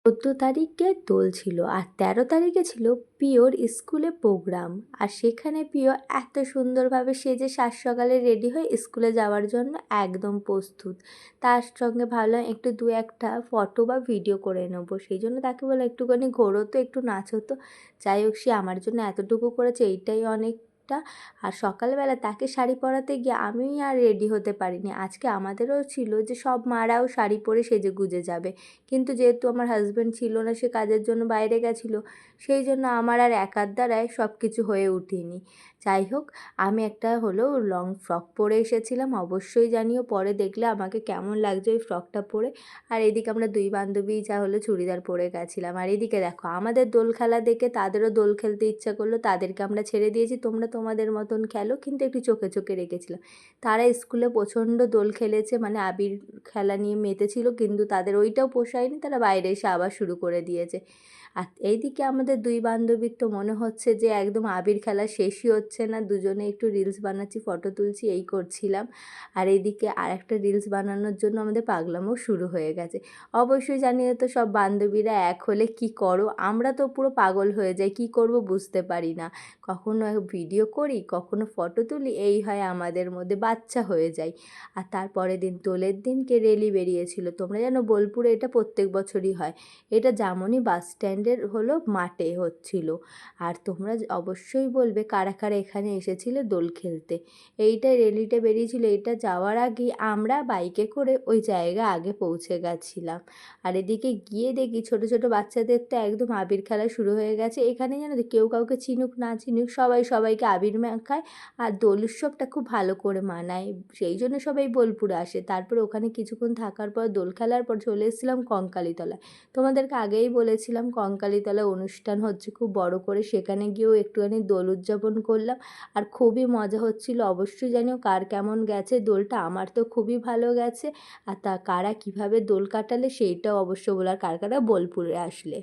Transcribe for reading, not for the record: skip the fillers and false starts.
14 তারিখে দোল ছিল আর 13 তারিখে ছিল পিওর স্কুলে প্রোগ্রাম। আর সেখানে পিও এত সুন্দরভাবে সেজে সাত সকালে রেডি হয়ে স্কুলে যাওয়ার জন্য একদম প্রস্তুত। তার সঙ্গে ভাবলাম একটু দু একটা ফটো বা ভিডিও করে নেবো, সেই জন্য তাকে বললাম একটুখানি ঘোরো তো, একটু নাচো তো। যাই হোক, সে আমার জন্য এতটুকু করেছে, এইটাই অনেকটা। আর সকালবেলা তাকে শাড়ি পরাতে গিয়ে আমি আর রেডি হতে পারিনি। আজকে আমাদেরও ছিল যে সব মারাও শাড়ি পরে সেজে গুজে যাবে, কিন্তু যেহেতু আমার হাজব্যান্ড ছিল না, সে কাজের জন্য বাইরে গেছিলো, সেই জন্য আমার আর একার দ্বারায় সব কিছু হয়ে ওঠেনি। যাই হোক, আমি একটা হলো লং ফ্রক পরে এসেছিলাম, অবশ্যই জানিও পরে দেখলে আমাকে কেমন লাগছে ওই ফ্রকটা পরে। আর এদিকে আমরা দুই বান্ধবী যা হলো চুড়িদার পরে গেছিলাম। আর এদিকে দেখো, আমাদের দোল খেলা দেখে তাদেরও দোল খেলতে ইচ্ছা করলো, তাদেরকে আমরা ছেড়ে দিয়েছি তোমরা তোমাদের মতন খেলো, কিন্তু একটু চোখে চোখে রেখেছিলাম। তারা স্কুলে প্রচণ্ড দোল খেলেছে, মানে আবির খেলা নিয়ে মেতেছিল, কিন্তু তাদের ওইটাও পোষায়নি, তারা বাইরে এসে আবার শুরু করে দিয়েছে। আর এইদিকে আমাদের দুই বান্ধবীর তো মনে হচ্ছে যে একদম আবির খেলা শেষই হচ্ছে না, দুজনে একটু রিলস বানাচ্ছি, ফটো তুলছি, এই করছিলাম। আর এইদিকে আর একটা রিলস বানানোর জন্য আমাদের পাগলামও শুরু হয়ে গেছে। অবশ্যই জানিও তো, সব বান্ধবীরা এক হলে কি করো, আমরা তো পুরো পাগল হয়ে যাই, কি করব বুঝতে পারি না। কখনো ভিডিও করি, কখনো ফটো তুলি, এই হয় আমাদের মধ্যে, বাচ্চা হয়ে যায়। আর তারপরের দিন দোলের দিনকে রেলি বেরিয়েছিল। তোমরা জানো বোলপুরে এটা প্রত্যেক বছরই হয়। এটা জামনি বাস স্ট্যান্ডের হলো মাঠে হচ্ছিল। আর তোমরা অবশ্যই বলবে কারা কারা এখানে এসেছিলে দোল খেলতে। এইটাই রেলিটা বেরিয়েছিল, এটা যাওয়ার আগেই আমরা বাইকে করে ওই জায়গা আগে পৌঁছে গেছিলাম। আর এদিকে গিয়ে দেখি ছোটো ছোটো বাচ্চাদের তো একদম আবির খেলা শুরু হয়ে গেছে। এখানে জানো তো, কেউ কাউকে চিনুক না চিনুক সবাই সবাইকে আবির মাখায়। আর দোল উৎসবটা খুব ভালো করে মানায়, সেই জন্য সবাই বোলপুরে আসে। তারপরে ওখানে কিছুক্ষণ থাকার পর দোল খেলার পর চলে এসেছিলাম কঙ্কালীতলায়। তোমাদেরকে আগেই বলেছিলাম কঙ্কালীতলায় অনুষ্ঠান হচ্ছে খুব বড় করে, সেখানে গিয়েও একটুখানি দোল উদযাপন করলাম। আর খুবই মজা হচ্ছিল। অবশ্যই জানিও কার কেমন গেছে দোলটা, আমার তো খুবই ভালো গেছে। আর কারা কীভাবে দোল কাটালে সেইটাও অবশ্য বলার, কার কারা বোলপুরে আসলে।